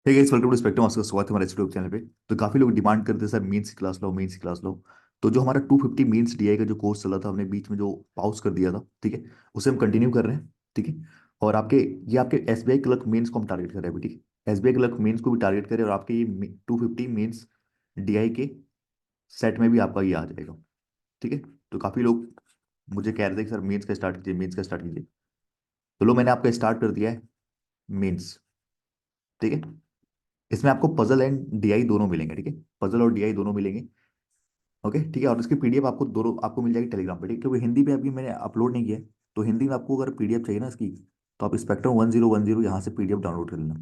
ठीक है, इस वेलकम टू स्पेक्ट्रम, आपका स्वागत है हमारे यूट्यूब चैनल पे। तो काफी लोग डिमांड करते हैं सर मेंस की क्लास लो, मेंस की क्लास लो। तो जो हमारा 250 मेंस डीआई का जो कोर्स चला था, हमने बीच में जो पॉज कर दिया था, ठीक है, उसे हम कंटिन्यू कर रहे हैं। ठीक है। और आपके ये आपके एसबीआई क्लर्क मेंस को हम टारगेट कर रहे हैं अभी, ठीक है। एसबीआई क्लर्क मेंस को भी टारगेट करें, और आपके ये 250 मेंस डीआई के सेट में भी आपका ये आ जाएगा। ठीक है। तो काफी लोग मुझे कह रहे थे कि सर मेंस का स्टार्ट कीजिए, मेंस का स्टार्ट कीजिए। तो लो, मैंने आपका स्टार्ट कर दिया है मेंस। ठीक है। इसमें आपको पजल एंड डीआई दोनों मिलेंगे, ठीक है। पजल और डीआई दोनों मिलेंगे। ओके, ठीक है। और इसकी पीडीएफ आपको दोनों आपको मिल जाएगी टेलीग्राम पे, ठीक है, क्योंकि हिंदी में अभी मैंने अपलोड नहीं किया है। तो हिंदी में आपको अगर पीडीएफ चाहिए ना इसकी, तो आप स्पेक्ट्रम 1010 यहाँ से पीडीएफ डाउनलोड कर लेना।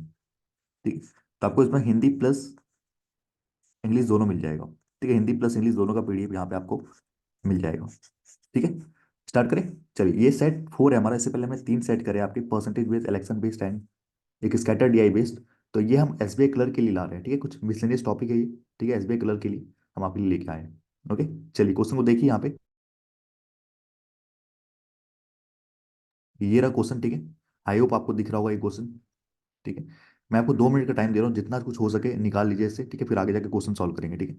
ठीक है। तो आपको इसमें हिंदी प्लस इंग्लिश दोनों मिल जाएगा। ठीक है, हिंदी प्लस इंग्लिश दोनों का पीडीएफ यहाँ पे आपको मिल जाएगा। ठीक है। स्टार्ट करें। चलिए, ये सेट 4 है हमारा। इससे पहले हमने 3 सेट करे आपके, percentage based, election based and एक स्कैटर डीआई बेस्ड। तो ये हम एसबीआई क्लर्क के लिए ला रहे हैं, ठीक है। कुछ मिसलेनियस टॉपिक है ये, ठीक है, एसबीआई क्लर्क के लिए हम आपके लिए लेके आए हैं। ओके। चलिए, क्वेश्चन को देखिए यहाँ पे। ये रहा क्वेश्चन, ठीक है। आई होप आपको दिख रहा होगा ये क्वेश्चन। ठीक है। मैं आपको 2 मिनट का टाइम दे रहा हूँ, जितना कुछ हो सके निकाल लीजिए इससे, ठीक है, फिर आगे जाके क्वेश्चन सॉल्व करेंगे, ठीक है।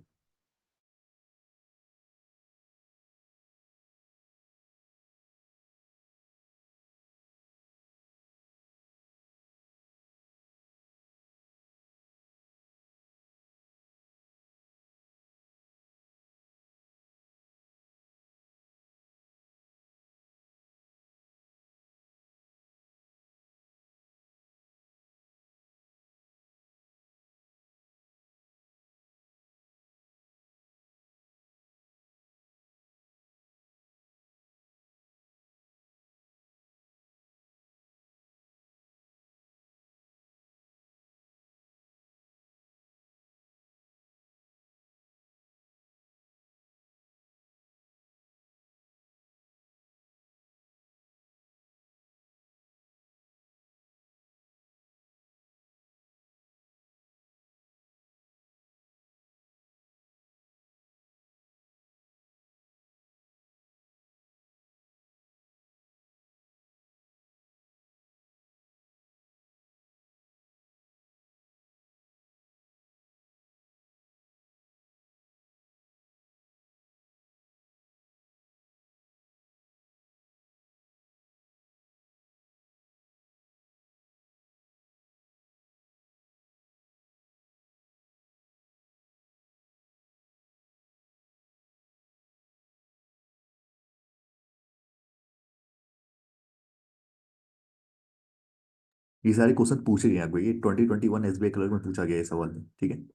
ये सारे क्वेश्चन पूछे गए हैं आपको, ये 2021 एसबीआई क्लर्क में पूछा गया है सवाल, ठीक है।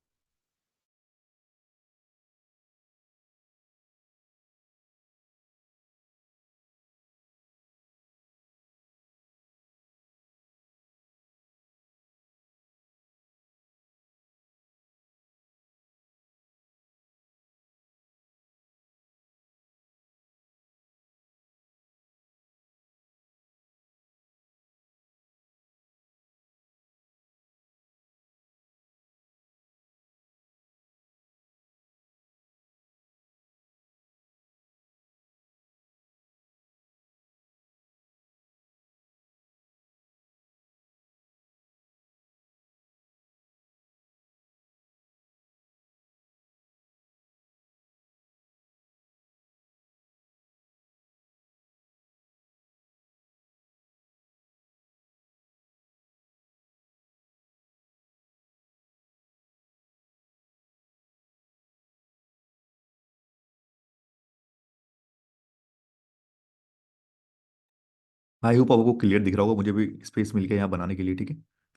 आई होप आपको क्लियर दिख रहा होगा, मुझे भी स्पेस मिल गया यहाँ बनाने के लिए, ठीक है।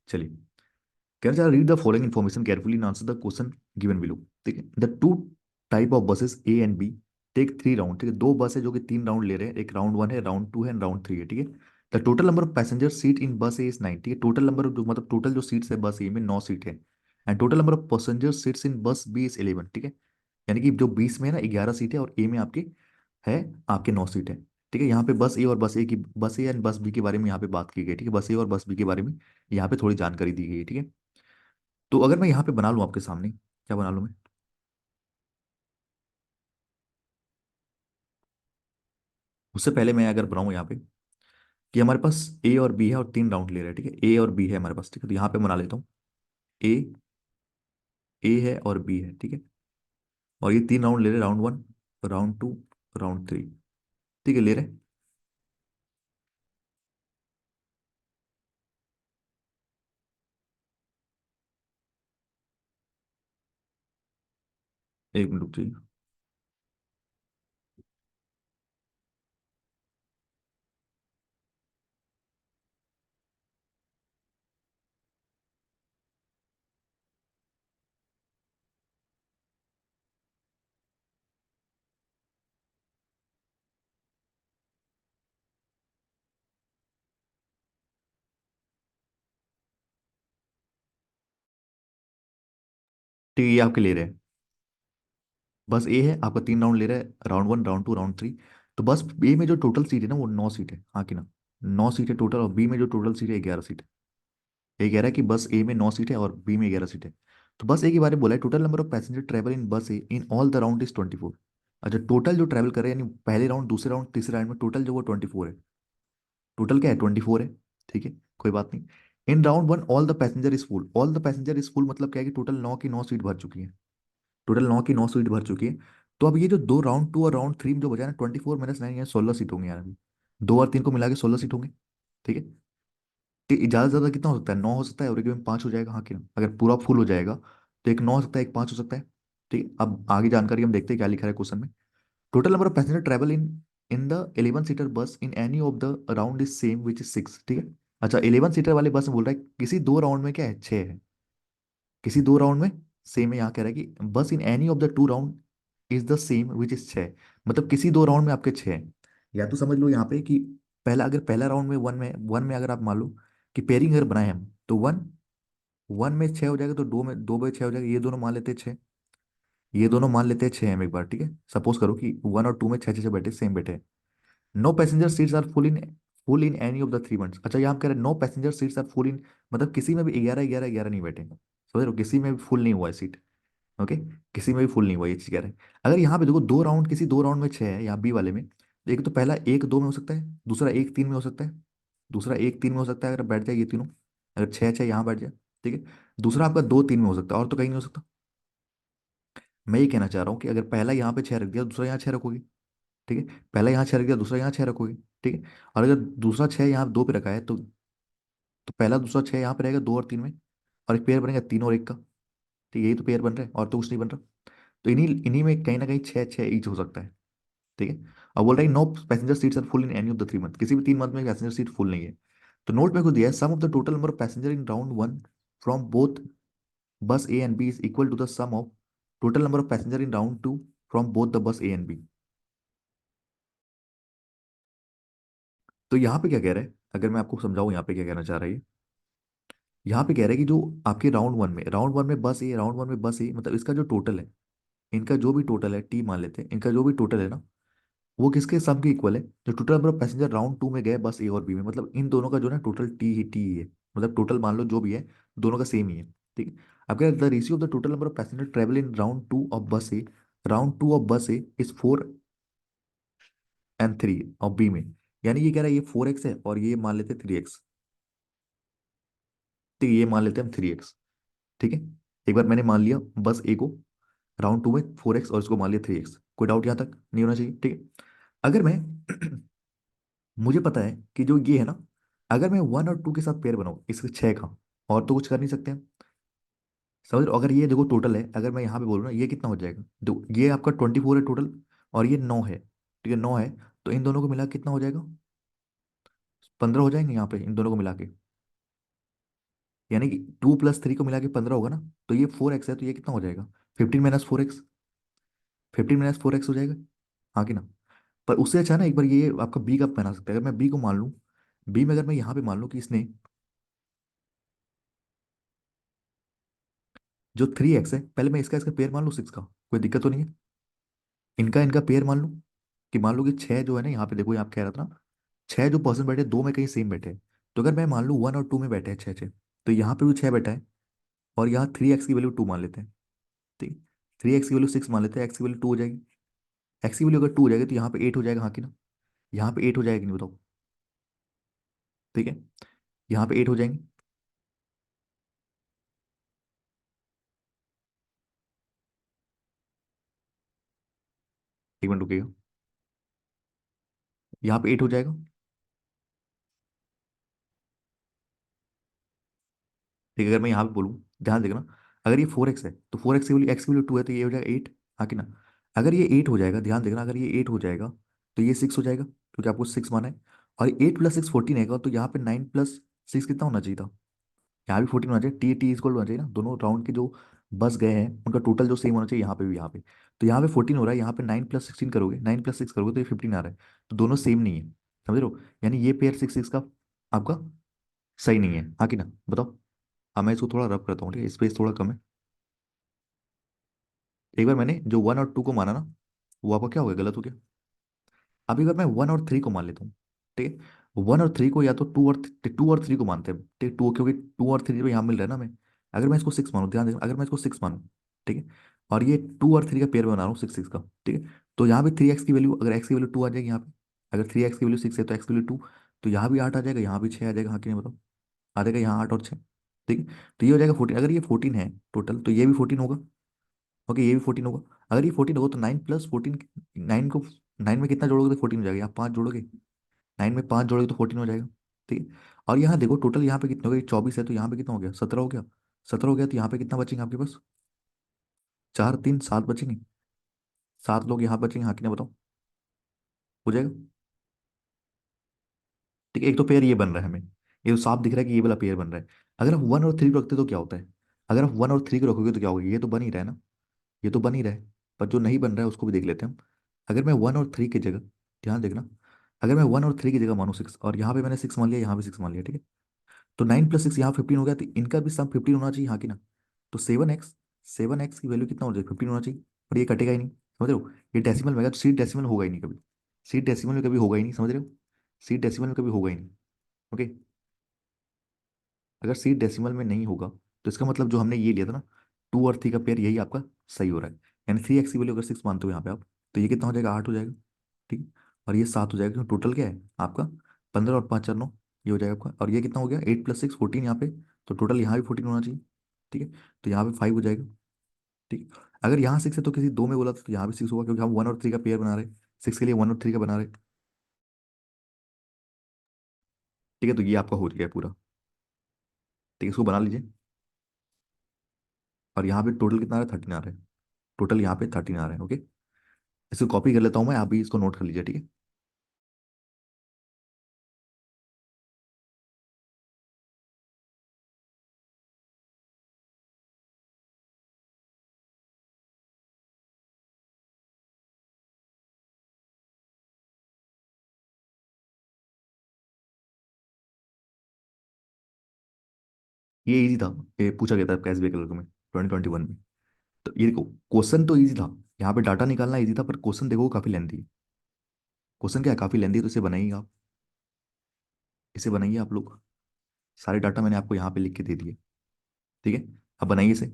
चलिए, कह रहा read the following information carefully and answer the question given below. ठीक है। The two type of buses A and B take 3 round. ठीक है, दो बस है जो कि 3 राउंड ले रहे हैं, एक राउंड 1 है, राउंड 2 है एंड राउंड 3 है, ठीक है। The total number of passenger seat in bus A is 9। ठीक है, टोटल नंबर जो मतलब टोटल जो सीट्स है बस ए में 9 सीट है। And total number of passenger seats in bus B is 11। ठीक है, यानी कि जो 20 में है ना 11 सीट है, और ए में आपके है आपके 9 सीट है। ठीक है, यहाँ पे बस ए और बस ए एंड बस बी के बारे में यहाँ पे बात की गई है, ठीक है। बस ए और बस बी के बारे में यहाँ पे थोड़ी जानकारी दी गई है, ठीक है। तो अगर मैं यहाँ पे बना लूँ आपके सामने, क्या बना लूँ मैं? उससे पहले मैं अगर बनाऊँ यहाँ पे कि हमारे पास ए और बी है और 3 राउंड ले रहे हैं, ठीक है, ए और बी है हमारे पास, ठीक है, तो यहाँ पे बना लेता हूँ। ए, ए है और बी है, ठीक है। और ये तीन राउंड ले रहे, round one, round to, round three, ठीक है, ले रहे। एक मिनट रुक जाइए। ठीक है, ये आपके ले रहे हैं। बस ए है आपका, तीन राउंड ले रहा है, round one, round to, round three. तो बस ए में जो टोटल सीट है ना वो 9 सीट है, हाँ कि ना। 9 सीट है टोटल, और बी में जो टोटल सीट है 11 सीट है। ये कह रहा है कि बस ए में 9 सीट है और बी में 11 सीट है। तो बस ए के बारे में बोला है, total number of passenger travel in bus A in all the round is 24। अच्छा, टोटल जो ट्रैवल कर रहे हैं यानी पहले राउंड, दूसरे राउंड, तीसरे राउंड में टोटल जो वो 24 है। टोटल क्या है, 24 है। ठीक है, कोई बात नहीं। इन round one all the passenger is full, all the passenger is full मतलब क्या है कि टोटल 9 की 9 सीट भर चुकी है। टोटल 9 की 9 सीट भर चुकी है। तो अब ये जो दो राउंड टू और राउंड थ्री में जो बचा है ना, 24 - 9 यानी 16 सीट होंगी यार अभी। दो और तीन को मिला के 16 सीट होंगी। ठीक है। तो ज्यादा से ज्यादा कितना हो सकता है, 9 हो सकता है, और एक में 5 हो जाएगा, हाँ कि ना, अगर पूरा फुल हो जाएगा तो एक 9 हो सकता है, एक 5 हो सकता है। ठीक है, अब आगे जानकारी हम देखते हैं क्या लिखा है क्वेश्चन में। Total number of passenger travel in the 11 seater bus in any of the round is same which is 6, ठीक है। अच्छा, 11 सीटर वाले बस में बोल रहा है किसी दो राउंड में क्या है, 6 है। किसी दो राउंड में सेम है, यहाँ कह रहा है कि बस इन any of the two round is the same which is 6। मतलब किसी दो राउंड में आपके 6 हैं। या तो समझ लो यहाँ पे कि पहला, अगर पहला राउंड में वन में अगर आप मान लो कि पेयरिंग अगर बनाए हम, तो वन वन में 6 हो जाएगा, तो दो में 2 में 6 हो जाएगा, ये दोनों मान लेते हैं 6। ये दोनों मान लेते हैं 6 हम एक बार, ठीक है। सपोज करो कि वन और टू में 6 6 बैठे, सेम बैठे। No passenger seats are full in any of the three months. अच्छा, यहाँ कह रहे हैं no passenger seats are full in, मतलब किसी में भी 11 11 11 नहीं बैठे, समझ रहे हो, किसी में भी फुल नहीं हुआ है सीट। ओके, किसी में भी फुल नहीं हुआ, ये चीज कह रहे हैं। अगर यहाँ पे देखो दो राउंड, किसी दो राउंड में 6 है यहाँ बी वाले में, तो एक तो पहला एक दो में हो सकता है, दूसरा एक तीन में हो सकता है। दूसरा एक तीन में हो सकता है अगर बैठ जाए ये तीनों, अगर 6 6 यहाँ बैठ जाए। ठीक है। दूसरा आपका दो तीन में हो सकता है, और तो कहीं नहीं हो सकता। मैं ये कहना चाह रहा हूँ कि अगर पहला यहाँ पे 6 रख दिया, दूसरा यहाँ 6 रखोगे। ठीक है। पहला यहाँ 6 रख दिया, दूसरा यहाँ 6 रखोगे। ठीक है। और अगर दूसरा 6 यहाँ दो पे रखा है, तो पहला दूसरा 6 यहाँ पे रहेगा, दो और तीन में। और एक पेयर बनेगा तीन और एक का। ठीक है, यही तो पेयर बन रहा है, और तो कुछ नहीं बन रहा। तो इन्हीं इन्हीं में कहीं ना कहीं 6 6 ईच हो सकता है। ठीक है। और बोल रहा है no passenger seats are full in any of the three month, किसी भी 3 मंथ में पैसेंजर सीट फुल नहीं है। तो नोट में कुछ दिया है, sum of the total number of passenger in round one from both bus A and B is equal to the sum of total number of passenger in round two from both the bus A and B. तो यहाँ पे क्या कह रहा है, अगर मैं आपको समझाऊं यहाँ पे क्या कहना चाह रहा है ये। यहाँ पे कह रहा है कि जो आपके राउंड वन में बस ए, राउंड वन में बस ए, मतलब इसका जो टोटल है, इनका जो भी टोटल है, टी मान लेते हैं, इनका जो भी टोटल है ना, वो किसके सम के इक्वल है, जो total number of passenger round to में गए बस ए और बी में, मतलब इन दोनों का जो है टोटल टी ही है। मतलब टोटल मान लो जो भी है, दोनों का सेम ही है। ठीक है। अब क्या, the ratio of the total number of passenger travel in round two of बस ए, राउंड टू ऑफ बस ए इज 4 and 3 और बी में, यानी ये कह रहा है ये 4x है और ये मान लेते हैं 3x। ठीक है, ये मान लेते हैं हम 3x। ठीक है। एक बार मैंने मान लिया बस ए को, राउंड टू में 4x, और इसको मान लिया 3x। कोई डाउट यहाँ तक नहीं होना चाहिए, ठीक है। अगर मैं मुझे पता है कि जो ये है ना, अगर मैं वन और टू के साथ पेयर बनाऊं इसके 6 का, और तो कुछ कर नहीं सकते हम। समझ रहे हो? अगर ये देखो टोटल है, अगर मैं यहाँ पे बोलूँ ना, ये कितना हो जाएगा, देखो ये आपका 24 है टोटल, और ये 9 है। ठीक है, 9 है। तो इन दोनों को मिला के कितना हो जाएगा, 15 हो जाएंगे यहाँ पे इन दोनों को मिला के। यानी कि 2 + 3 को मिला के 15 होगा ना। तो ये 4x है, तो ये कितना हो जाएगा, 15 - 4x। 15 - 4x हो जाएगा, हाँ कि ना। पर उससे अच्छा ना, एक बार ये आपका बी का बना सकते हैं, अगर मैं बी को मान लूँ। बी में अगर मैं यहाँ पे मान लूँ कि इसने जो 3x है, पहले मैं इसका इसका पेयर मान लूँ 6 का, कोई दिक्कत तो नहीं है। इनका इनका पेयर मान लूँ, कि मान लो कि 6 जो है ना यहाँ पे, देखो यहाँ कह रहा था ना, 6 जो पर्सन बैठे, दो में कहीं सेम बैठे हैं। तो अगर मैं मान लूँ वन और टू में बैठे हैं 6 6, तो यहाँ पे भी 6 बैठा है। और यहाँ 3x की वैल्यू 2 मान लेते हैं। ठीक। 3x की वैल्यू 6 मान लेते हैं, एक्स की वैल्यू 2 हो जाएगी। एक्स की वैल्यू अगर 2 हो जाएगी तो यहाँ पे 8 हो जाएगा, हाँ कि ना। यहाँ पे 8 हो जाएगी, नहीं बताओ। ठीक है, यहाँ पे 8 हो जाएंगे। एक मिनट रुकिएगा। यहाँ पे 8 हो जाएगा। ठीक है, अगर मैं यहाँ पे बोलूँ, ध्यान देखना, अगर ये 4x है तो 4x की वैल्यू, x की वैल्यू 2 है, तो ये हो जाएगा 8। हाँ कि ना? अगर ये 8 हो जाएगा, ध्यान देखना, अगर ये 8 हो जाएगा तो ये 6 हो जाएगा, क्योंकि आपको 6 माना है। और 8 + 6 14 है, तो यहाँ पे 9 + 6 कितना होना चाहिए था? यहाँ भी 14 होना चाहिए। टी टी इक्वल होना चाहिए ना, दोनों राउंड के जो बस गए हैं उनका टोटल जो सेम होना चाहिए, यहाँ पे भी, यहाँ पे। तो यहाँ पे 14 हो रहा है, यहाँ पे 9 + 16 करोगे, 9 + 6 करोगे तो ये 15 आ रहा है। तो दोनों सेम नहीं है, समझ रहे हो? यानी ये पेयर 6 6 का आपका सही नहीं है। हाँ कि ना? बताओ। अब मैं इसको थोड़ा रब करता हूँ, ठीक है, स्पेस थोड़ा कम है। एक बार मैंने जो 1 और 2 को माना ना, वो आपका क्या हो गया, गलत हो गया। अभी अगर मैं 1 और 3 को मान लेता हूँ, ठीक है, 1 और 3 को, या तो 2 और 3 को मानते हैं, ठीक है, 2, क्योंकि 2 और 3 तो यहाँ मिल रहा है ना हमें। अगर मैं इसको 6 मानूँ, ध्यान देना, अगर मैं इसको 6 मानूँ, ठीक है, और ये 2 और 3 का पेयर बना रहा हूँ 6 6 का, ठीक है, तो यहाँ पे 3x की वैल्यू, अगर x की वैल्यू 2 आ जाएगी यहाँ पे, अगर 3x की वैल्यू 6 है तो x की वैल्यू 2, तो यहाँ भी 8 आ जाएगा, यहाँ भी 6 आ जाएगा। हाँ कि नहीं, बताओ? आ जाएगा यहाँ 8 और 6, ठीक है। तो ये हो जाएगा 14। अगर ये 14 है टोटल, तो ये भी 14 होगा। ओके, ये भी 14 होगा। अगर ये 14 होगा तो 9 + 14, 9 को, 9 में कितना जोड़ोगे तो 14 हो जाएगा, आप 5 जोड़ोगे, 9 में 5 जोड़ोगे तो 14 हो जाएगा, ठीक है। और यहाँ देखो टोटल यहाँ पे कितने हो गए, 24 है, तो यहाँ पे कितना हो गया, 17 हो गया। 17 हो गया, तो यहाँ पे कितना बचेंगे आपके पास? 4 3 7 बचेंगे। 7 लोग यहाँ बचेंगे, हाँ कि नहीं, बताओ? हो जाएगा। ठीक है, एक तो पेयर ये बन रहा है हमें, ये तो साफ दिख रहा है कि ये वाला पेयर बन रहा है। अगर हम 1 और 3 को रखते तो क्या होता है? अगर हम 1 और 3 को रखोगे तो क्या होगा, ये तो बन ही रहा है ना, ये तो बन ही रहा है। पर जो नहीं बन रहा है उसको भी देख लेते हैं हम। अगर मैं 1 और 3 की जगह, ध्यान देखना, अगर मैं 1 और 3 की जगह मानूँ 6, और यहाँ पे मैंने 6 मान लिया, यहाँ भी 6 मान लिया, ठीक है, तो 9 + 6 यहाँ 15 हो गया, तो इनका भी सम 15 होना चाहिए, हाँ कि ना? तो 7x की वैल्यू कितना होना चाहिए, 15 होना चाहिए। और ये कटेगा ही नहीं, समझ रहे हो? ये डेसिमल में, सी डेसिमल होगा ही नहीं कभी, सी डेसिमल में कभी होगा ही नहीं, समझ रहे हो? सी डेसिमल में कभी होगा ही नहीं। ओके, अगर सी डेसिमल में नहीं होगा, तो इसका मतलब जो हमने ये लिया था ना, 2 और 3 का पेयर, यही आपका सही हो रहा है। यानी 3x की वैल्यू अगर 6 मानते हो यहाँ पे आप, तो ये कितना हो जाएगा, 8 हो जाएगा, ठीक है। और ये 7 हो जाएगा, क्योंकि टोटल क्या है आपका, 15 और 5 4 9, ये हो जाएगा आपका। और ये कितना हो गया, 8 + 6 14 यहाँ पे, तो टोटल यहाँ भी 14 होना चाहिए, ठीक है। तो यहाँ पे 5 हो जाएगा, ठीक है। अगर यहाँ 6 है तो किसी दो में बोला था, तो यहाँ भी 6 होगा, क्योंकि हम 1 और 3 का पेयर बना रहे हैं, 6 के लिए 1 और 3 का बना रहे हैं, ठीक है। तो ये आपका हो गया पूरा, ठीक है, इसको बना लीजिए। और यहाँ पे टोटल कितना आ रहा है, 13 आ रहा है, टोटल यहाँ पे 13 आ रहा है, ओके। इसको कॉपी कर लेता हूँ मैं, आप भी इसको नोट कर लीजिए, ठीक है। ये इजी था, ये पूछा गया था कैशबैक कलर में 2021 में। तो ये देखो, क्वेश्चन तो इजी था, यहाँ पे डाटा निकालना इजी था, पर क्वेश्चन देखो काफी लेंथी है। क्वेश्चन क्या है, काफी लेंथी है, तो इसे बनाइए आप, इसे बनाइए आप लोग। सारे डाटा मैंने आपको यहाँ पे लिख के दे दिए, ठीक है। अब बनाइए इसे।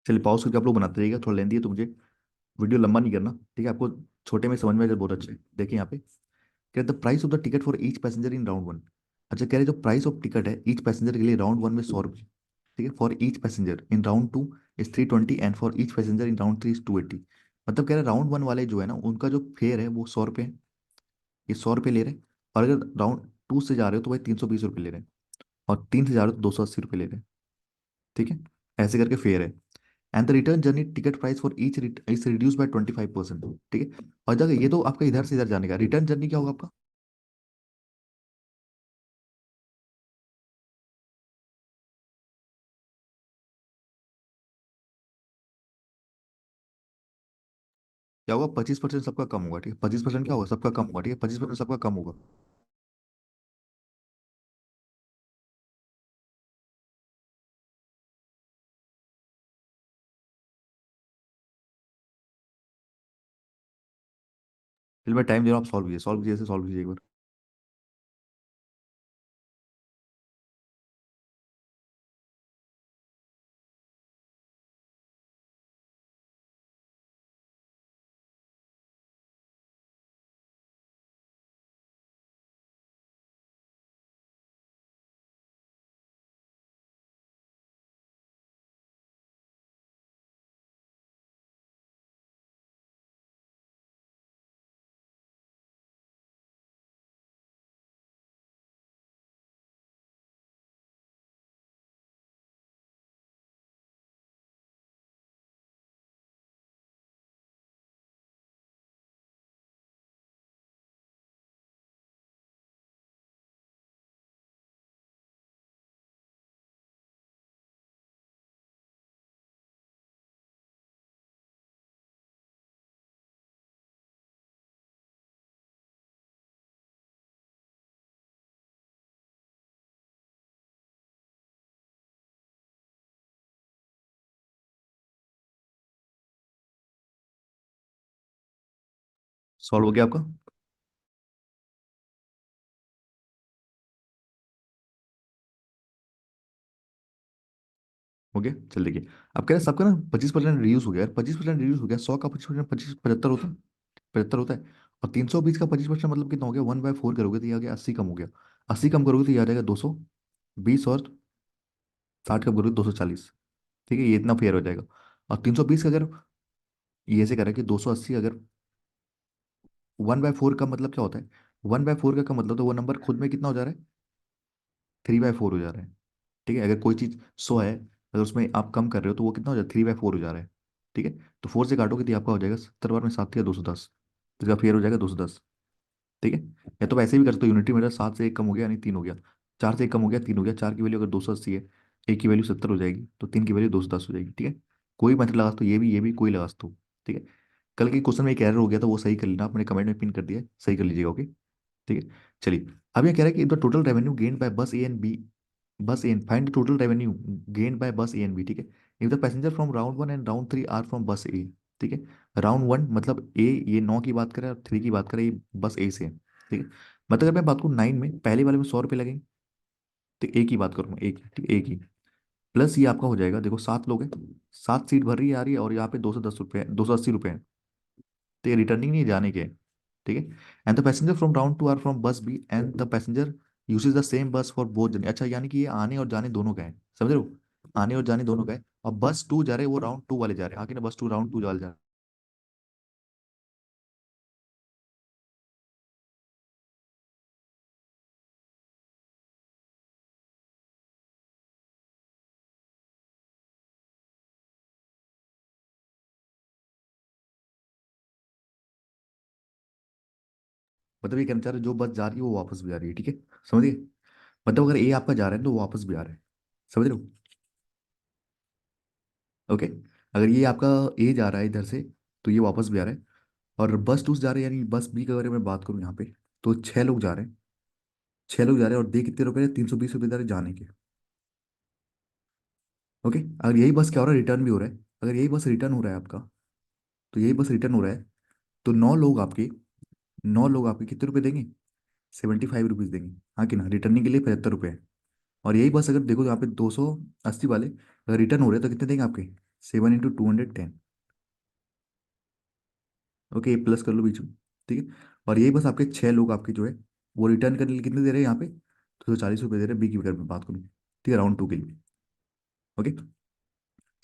चलिए पॉज करके आप लोग बनाते रहिएगा, थोड़ा लेंथी है तो मुझे वीडियो लंबा नहीं करना, ठीक है। आपको छोटे में समझ में आ जाए, बहुत अच्छे। देखिए यहाँ पे कह रहे the price of the ticket for each passenger in round one. अच्छा, कह रहे जो प्राइस ऑफ टिकट है ईच पैसेंजर के लिए राउंड वन में 100 रुपये, ठीक है, for each passenger in round two is 320, and for each passenger in round three is 280। मतलब कह रहे राउंड वन वाले जो है ना, उनका जो फेयर है वो 100 रुपये है, ये 100 रुपये ले रहे हैं। और अगर राउंड टू से जा रहे हो तो भाई 320 रुपये ले रहे हैं, और 3 से जा रहे हो तो 280 रुपये ले रहे हैं, ठीक है। ऐसे करके फेयर है। And the return journey ticket price for each is reduce by 25%, ठीक है। और जगह ये तो आपका इधर से इधर जाने का, रिटर्न जर्नी क्या होगा आपका? क्या होगा, 25% सबका कम होगा, ठीक है, 25% क्या होगा, सबका कम होगा, ठीक है, 25% सबका कम होगा। फिर मैं टाइम दे रहा हूँ, आप सॉल्व कीजिए, ऐसे सॉल्व कीजिए एक बार। सॉल्व हो गया आपका? हो गया, चल देखिए। अब कह रहे हैं सबका ना 25% रिड्यूस हो गया यार, 25% रिड्यूस हो गया। 100 का 25%, 75 होता है, 75 होता है। और 320 का 25% मतलब कितना हो गया, 1/4 करोगे तो ये आ गया 80 कम हो गया। 80 कम करोगे तो ये आ जाएगा 220, और 60 कम करोगे 240। ठीक है, ये इतना फेयर हो जाएगा। और 320 का अगर ये ऐसे करें कि 280 अगर 1/4 का मतलब क्या होता है, 1/4 का मतलब तो वो नंबर खुद में कितना हो जा रहा है, 3/4 हो जा रहा है। ठीक है, अगर कोई चीज 100 है, अगर उसमें आप कम कर रहे हो तो वो कितना हो जाए, 3/4 हो जा रहा है। ठीक है, तो 4 से काटोगे तो आपका हो जाएगा 70 बार में 7 या 210, तो इसका फेयर हो जाएगा 210। ठीक है, या तो वैसे भी कर सकते हो, यूनिटी मेथड। 7 से 1 कम हो गया यानी 3 हो गया, 4 से 1 कम हो गया 3 हो गया। 4 की वैल्यू अगर 280 है, एक की वैल्यू 70 हो जाएगी, तो 3 की वैल्यू 210 हो जाएगी। ठीक है, कोई मेथड लगा सकते हो, ये भी कोई लगा सकते हो। ठीक है, कल के क्वेश्चन में एक एरर हो गया था, वो सही कर लेना, आपने कमेंट में पिन कर दिया है, सही कर लीजिएगा। ओके, ठीक है। चलिए, अब ये कह रहा है कि the total revenue gained by bus A and B, bus A and find the total revenue gained by bus A and B. ठीक है, if the passenger from round 1 and round 3 are from bus A. ठीक है, round 1 मतलब ए, ये 9 की बात करें, और 3 की बात करें, ये बस ए से है। ठीक है, मतलब अगर मैं बात करूँ 9 में, पहले वाले में 100 रुपये लगेंगे, तो एक की बात करूँ, एक, ठीक है, एक ही। प्लस ये आपका हो जाएगा, देखो 7 लोग हैं, 7 सीट भर रही है आ रही है, और यहाँ पे 210 रुपये, 280 रुपये। तो ये रिटर्निंग नहीं जाने के। ठीक है, and the passenger from round 2 are from bus B and the passenger uses the same bus for both journey. अच्छा, यानी कि ये आने और जाने दोनों का है, समझ रहे हो, आने और जाने दोनों का है। और बस 2 जा रहे हैं, वो राउंड 2 वाले जा रहे हैं, आगे ना बस 2 राउंड 2 वाले जा रहे हैं। मतलब ये कहना चाह रहे हैं, जो बस जा रही है वो वापस भी आ रही है। ठीक है, समझिए, मतलब अगर ए आपका जा रहा है तो वो वापस भी आ रहा है, समझ रहे हो। ओके, अगर ये आपका ए जा रहा है इधर से, तो ये वापस भी आ रहा है। और बस 2 से जा रहे हैं, यानी बस बी के बारे में बात करूँ यहाँ पे, तो 6 लोग जा रहे हैं, 6 लोग जा रहे हैं, और दे कितने रुपए, 320 रुपये जा रहे हैं जाने के। ओके, अगर यही बस क्या हो रहा है, रिटर्न भी हो रहा है। अगर यही बस रिटर्न हो रहा है आपका, तो यही बस रिटर्न हो रहा है, तो 9 लोग आपके कितने रुपए देंगे, 75 रुपीज देंगे, हाँ कि ना, रिटर्निंग के लिए 75 रुपये है। और यही बस अगर देखो तो यहाँ पे 280 वाले अगर रिटर्न हो रहे हैं तो कितने देंगे आपके, 7 × 210। ओके, ये प्लस कर लो बीच में। ठीक है, और यही बस आपके 6 लोग आपके जो है, वो रिटर्न करने के लिए कितने दे रहे हैं यहाँ पे, 240 रुपये दे रहे हैं, बी की अगर मैं बात करूँ। ठीक है, राउंड 2 के लिए। ओके,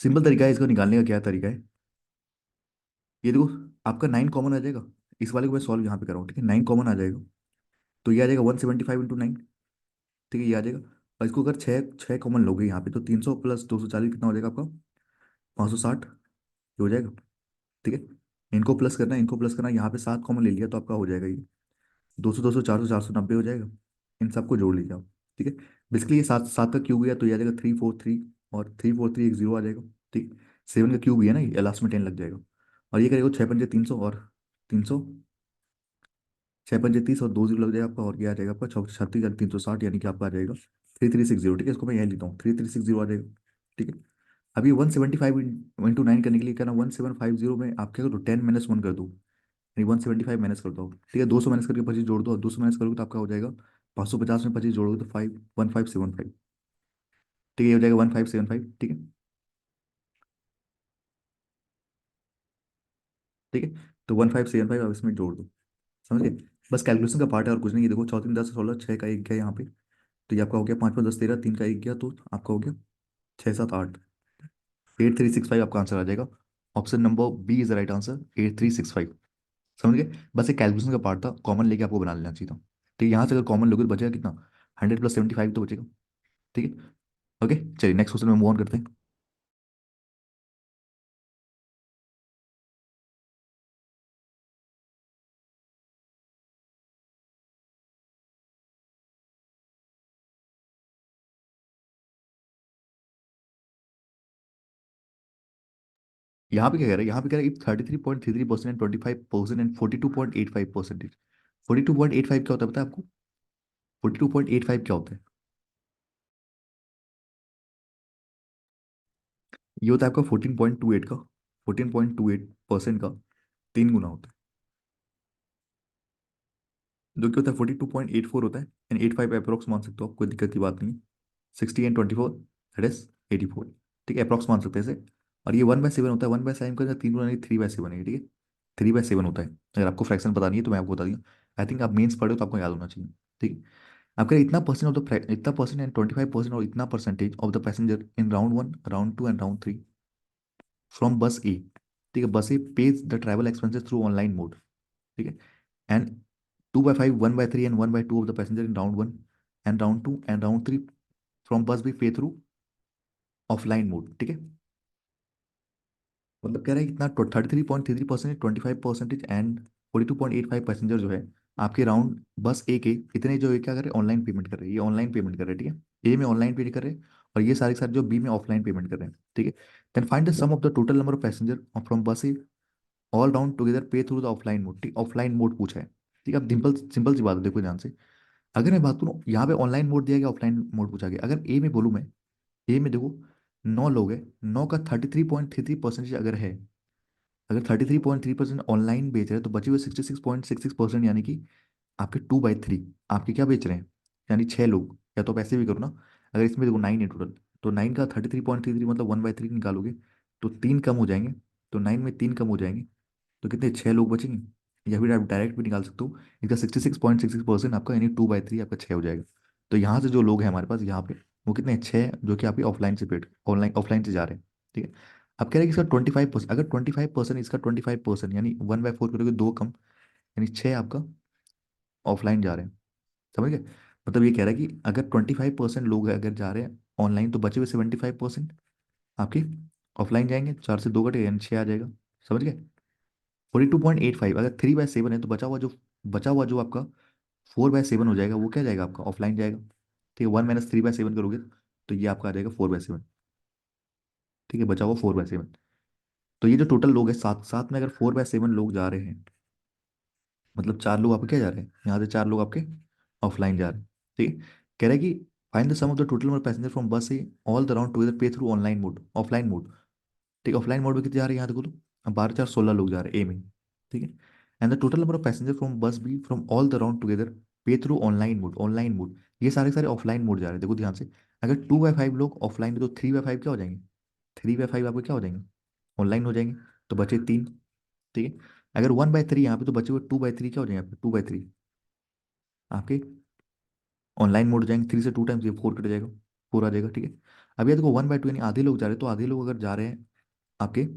सिंपल तरीका है इसको निकालने का, क्या तरीका है, ये देखो, आपका 9 कॉमन आ जाएगा। इस वाले को मैं सॉल्व यहाँ पे कर रहा हूँ, ठीक है, 9 कॉमन आ जाएगा, तो ये आ जाएगा 175 × 9। ठीक है, ये आ जाएगा। और इसको अगर छः छः कॉमन लोगे यहाँ पे, तो 300 प्लस 240 कितना हो जाएगा आपका, 560, ये हो जाएगा। ठीक है, इनको प्लस करना है, इनको प्लस करना है, यहाँ पे 7 कॉमन ले लिया तो आपका हो जाएगा ये 200, 200, 400, 490 हो जाएगा। इन सबको जोड़ लीजिए आप। ठीक है, बेसिकली ये 7 7 का क्यूब है, तो ये आ जाएगा 343, और 343 एक जीरो आ जाएगा। ठीक, 7 का क्यूब ही है ना, ये लास्ट में 10 लग जाएगा। और ये करेगा 6 × 5 = 300, और 300, 6 × 5 = 30, और 2 जीरो लग जाएगा आपका, और ये आ जाएगा आपका 36, 360, यानी कि आपका आ जाएगा 3360। ठीक है, इसको मैं यह लेता हूँ, 3360 आ जाएगा। ठीक है, अभी 175 × 9 करने के लिए क्या ना, 1750 में आप क्या करो, 10 - 1 कर दो, यानी 175 माइनस कर दो। ठीक है, 200 माइनस करके 25 जोड़ दो, और 200 माइनस करोगे तो आपका हो जाएगा 550 में 25 जोड़ोगे तो 1575। ठीक है, ये हो जाएगा 1575। ठीक है, ठीक है, तो 1575 आप इसमें जोड़ दो, समझ गए। बस कैलकुलेशन का पार्ट है, और कुछ नहीं। ये देखो, 4 × 3 = 10, 16, 6 का एक गया यहाँ पे, तो ये आपका हो गया 5 × 5 = 10, 13, 3 का एक गया, तो आपका हो गया 6 7 8, 8365 आपका आंसर आ जाएगा। Option number B is the right answer, 8365। समझ गए, बस एक कैलकुलेशन का पार्ट था, कॉमन लेके आपको बना लेना चाहिए था। ठीक है, यहाँ से अगर कॉमन लोगे तो बचेगा कितना, 100 + 75 तो बचेगा। ठीक है, ओके, चलिए नेक्स्ट क्वेश्चन में मूव ऑन करते हैं। यहाँ पे क्या कह रहा है, यहाँ पे कह रहा है 33.33% एंड 25% एंड 42.85%। 42.85 क्या होता है पता है आपको, 42.85 क्या होता है, ये होता है आपका 14.28 का, 14.28% का 3 गुना होता है। जो कि होता है 42.84 होता है, एंड 85 अप्रोक्स मान सकते हो आप, कोई दिक्कत की बात नहीं है। 60 and 24, दैट इज 84। ठीक है, अप्रोक्स मान सकते हैं इसे। और ये 1/7 होता है, 1/7 का 3 गुना 3/7 है, ठीक है। 3/7 होता है। अगर आपको फ्रैक्शन पता नहीं है तो मैं आपको बता दूँ। आई थिंक आप मेंस पढ़े हो तो आपको याद होना चाहिए। ठीक है। आपका इतना परसेंट ऑफ द इतना परसेंट एंड 25% और इतना percentage of the passenger in round 1, round 2 and round 3 from bus A. ठीक है, bus A pays the travel expenses through online mode. ठीक है। And 2/5, 1/3 and 1/2 of the passenger in round 1 and round 2 and round 3 from bus B pay through offline mode. ठीक है। मतलब कह रहा है कि इतना 33.33%, 25% एंड 42.85 पैसेंजर जो है आपके राउंड बस ए के, इतने जो है क्या कर रहे हैं, ऑनलाइन पेमेंट कर रहे हैं। ये ऑनलाइन पेमेंट कर रहे हैं, ठीक है। ए में ऑनलाइन पे कर रहे हैं, और ये सारे सारे जो बी में ऑफलाइन पेमेंट कर रहे हैं। ठीक है। Then find the sum of the total number of passenger from bus A all round together पे थ्रू द ऑफलाइन मोड। ठीक, ऑफलाइन मोड पूछा है। ठीक है। अब सिंपल सिंपल सी बात है, देखो ध्यान से। अगर मैं बात करूँ यहाँ पे ऑनलाइन मोड दिया गया, ऑफलाइन मोड पूछा गया। अगर ए में बोलूँ मैं, ए में देखो 9 लोग हैं, 9 का 33.33% अगर है, अगर 33.3% ऑनलाइन बेच रहे हैं तो बचे हुए 66.66%, यानी कि आपके 2/3 आपके क्या बेच रहे हैं, यानी 6 लोग। या तो आप ऐसे भी करो ना, अगर इसमें देखो 9 है टोटल, तो 9 का 33.33 मतलब 1/3 निकालोगे तो 3 कम हो जाएंगे। तो 9 में 3 कम हो जाएंगे, तो कितने, 6 लोग बचेंगे। या फिर आप डायरेक्ट भी निकाल सकते हो, इसका 66.66% आपका, यानी 2/3 आपका 6 हो जाएगा। तो यहाँ से जो लोग हैं हमारे पास यहाँ पे, वो कितने, 6, जो कि आपके ऑफलाइन से पेड, ऑनलाइन ऑफलाइन से जा रहे हैं। ठीक है। अब कह रहे हैं कि इसका 25%, अगर 25% इसका 25%, यानी 1/4 करोगे, 2 कम, यानी 6 आपका ऑफलाइन जा रहे हैं। समझ गए। मतलब ये कह रहा है कि अगर 25% लोग अगर जा रहे हैं ऑनलाइन, तो बचे हुए 75% आपके ऑफलाइन जाएंगे। 4 से 2 घटे यानी 6 आ जाएगा। समझ गए। 42.85, अगर 3/7 है तो बचा हुआ जो आपका 4/7 हो जाएगा, वो क्या जाएगा आपका, ऑफलाइन जाएगा। ठीक है। 1 - 3/7 करोगे तो ये आपका आ जाएगा 4/7। ठीक है, बचा हुआ 4/7। तो ये जो टोटल लोग हैं, सात सात में अगर 4/7 लोग जा रहे हैं, मतलब 4 लोग आपके क्या जा रहे हैं, यहाँ से 4 लोग आपके ऑफलाइन जा रहे हैं। ठीक है। कह रहा है कि find the sum of the total number passenger from bus से ऑल द राउंड टुगेदर पे through online mode, offline mode. ठीक है। ऑफलाइन मोड में कितने जा रहे हैं यहाँ देखो तो, अब 12 4 16 लोग जा रहे हैं ए में। ठीक है। And the total number of passenger from bus B from all the round together पे through online mode, online mode. ये सारे सारे ऑफलाइन मोड जा रहे हैं, देखो ध्यान से। अगर 2/5 लोग ऑफलाइन में, तो 3/5 क्या हो जाएंगे, 3/5 आपके क्या हो जाएंगे, ऑनलाइन हो जाएंगे। तो बचे 3। ठीक है। अगर 1/3 यहाँ पे, तो बचे हुए 2/3 क्या हो जाएंगे आपके, 2/3 आपके ऑनलाइन मोड हो जाएंगे। 3 से 2 टाइम्स ये 4 कट जाएगा, 4 आ जाएगा। ठीक है। अब ये देखो 1/2 यानी आधे लोग जा रहे हैं, तो आधे लोग अगर जा रहे हैं आपके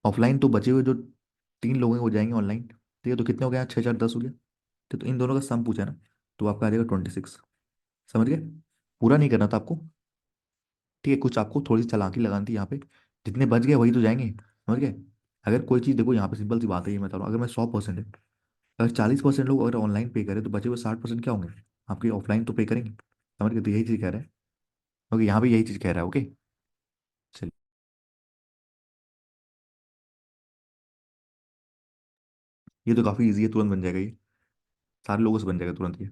ऑफलाइन, तो बचे हुए जो 3 लोग हैं वो जाएंगे ऑनलाइन। ठीक है। तो कितने हो गए, 6 4 10 हो गया। तो इन दोनों का सम पूछा है ना, तो आपका आ जाएगा 26। समझ गए। पूरा नहीं करना था आपको। ठीक है, कुछ आपको थोड़ी सी चालाकी लगानी थी यहाँ पे। जितने बच गए वही तो जाएंगे। समझ गए। अगर कोई चीज़, देखो यहाँ पे सिंपल सी बात है, ये मैं बता रहा हूँ, अगर मैं 100% है, अगर 40% लोग अगर ऑनलाइन पे करें, तो बचे हुए 60% क्या होंगे, आपके ऑफलाइन तो पे करेंगे। समझ गए। तो यही चीज़ कह रहा है। ओके, यहाँ पे यही चीज़ कह रहा है। ओके। चलिए। ये तो काफ़ी ईजी है, तुरंत बन जाएगा ये। सारे लोगों से बन जाएगा तुरंत ये।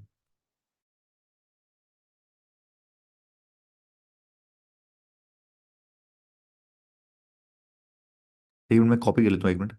एक मिनट, मैं कॉपी कर लेता हूँ, 1 मिनट।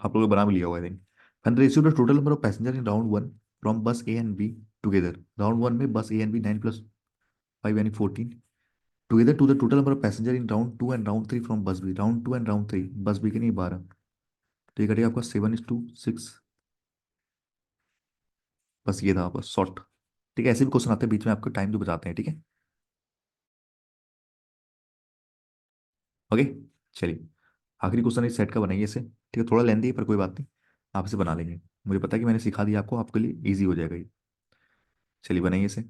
आप लोगों ने बना भी लिया होगा, I think. Find the ratio the total number of passenger in round 1 from bus A and B together. Round 1 में बस ए एंड बी 9 + 5 यानी 14 together to the total number of passenger in round 2 and round 3 from bus B. Round 2 and round 3 bus B के नहीं, 12। तो ये कटेगा आपका 7:6। बस ये था बस शॉर्ट। ठीक है, ऐसे भी क्वेश्चन आते हैं बीच में, आपको टाइम जो बचाते हैं। ठीक है। ओके। चलिए, आखिरी क्वेश्चन इस सेट का बनाइए इसे। ठीक है, थोड़ा लेंदी है पर कोई बात नहीं, आप इसे बना लेंगे। मुझे पता है कि मैंने सिखा दिया आपको, आपके लिए ईजी हो जाएगा ये। चलिए, बनाइए इसे।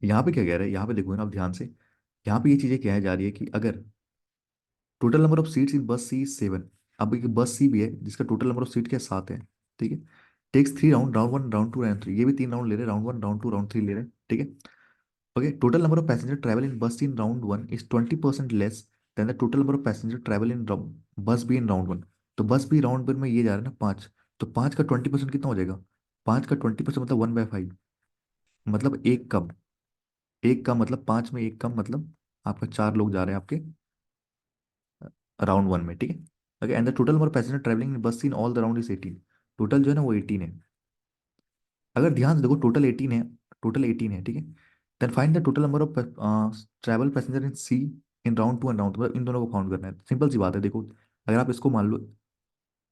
यहाँ पे क्या कह रहे हैं, यहाँ पे देखो ना आप ध्यान से, यहाँ पे ये चीजें कहा जा रही है कि अगर total number of seats in बस सी इज 7, अब एक बस सी भी है जिसका टोटल नंबर ऑफ सीट क्या 7 है, ठीक है, takes 3 round, round 1 round 2 round 3, ये भी 3 राउंड ले रहे हैं, राउंड 1 राउंड 2 राउंड 3 ले रहे हैं, ठीक है। Okay, total number of passenger travel in bus in round 1 is 20% less than the total number of passenger travel in bus B in round 1। तो बस बी राउंड 1 में ये जा रहा है ना 5, तो 5 का 20% कितना हो जाएगा, 5 का 20% मतलब 1/5, मतलब एक कम, एक कम मतलब 5 में एक कम, मतलब आपका 4 लोग जा रहे हैं आपके राउंड 1 में, ठीक है। Okay, and the total number of passenger travelling in bus in all the round is 18, total जो है ना वो 18 है। अगर ध्यान से देखो टोटल 18 है, टोटल 18 है, ठीक है। Then find the total number of travel passenger in C in round 2 and round, मतलब इन दोनों को काउंट करना है, सिंपल सी बात है। देखो अगर आप इसको मान लो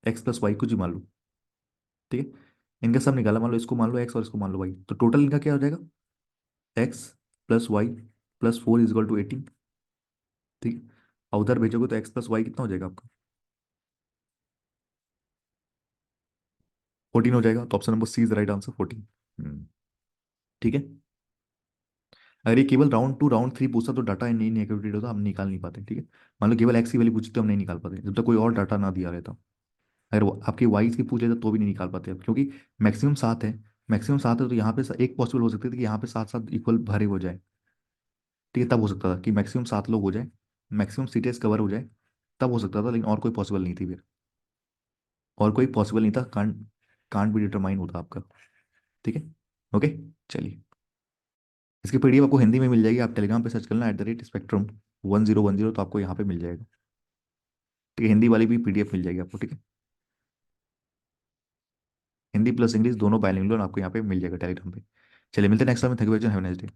x+y कुछ भी मान लो, ठीक है, इनका सब निकाला, मान लो इसको मान लो x और इसको मान लो y, तो टोटल इनका क्या हो जाएगा, x+y+4 इज इक्वल टू 18, ठीक है। और उधर भेजोगे तो x+y कितना हो जाएगा आपका, 14 हो जाएगा, तो option number C is right answer 14। ठीक है। अगर ये केवल राउंड 2 राउंड 3 पूछता तो डाटा नहीं नेगेटिव होता, हम निकाल नहीं पाते, ठीक है। मान लो केवल एक्स की वैल्यू पूछती तो हम नहीं निकाल पाते जब तक कोई और डाटा ना दिया रहता। अगर वो आपकी वाइज की पूछ लेता तो भी नहीं निकाल पाते अब, क्योंकि मैक्सिमम 7 है, मैक्सिमम 7 है, तो यहाँ पे एक पॉसिबल हो सकती थी कि यहाँ पे 7 7 इक्वल भरे हो जाए, ठीक है, तब हो सकता था कि मैक्सिमम 7 लोग हो जाए, मैक्सिमम सीटेज कवर हो जाए, तब हो सकता था, लेकिन और कोई पॉसिबल नहीं थी फिर, और कोई पॉसिबल नहीं था, कांट कांट भी डिटरमाइन होता आपका, ठीक है। ओके, चलिए, इसकी पीडीएफ आपको हिंदी में मिल जाएगी, आप टेलीग्राम पे सर्च करना @spectrum1010, तो आपको यहाँ पे मिल जाएगा, ठीक है, हिंदी वाली भी पीडीएफ मिल जाएगी आपको, ठीक है। हिंदी प्लस इंग्लिश दोनों बायलिंगुअल आपको यहाँ पे मिल जाएगा टेलीग्राम पे। चलिए मिलते हैं next time, thank you, have a nice day.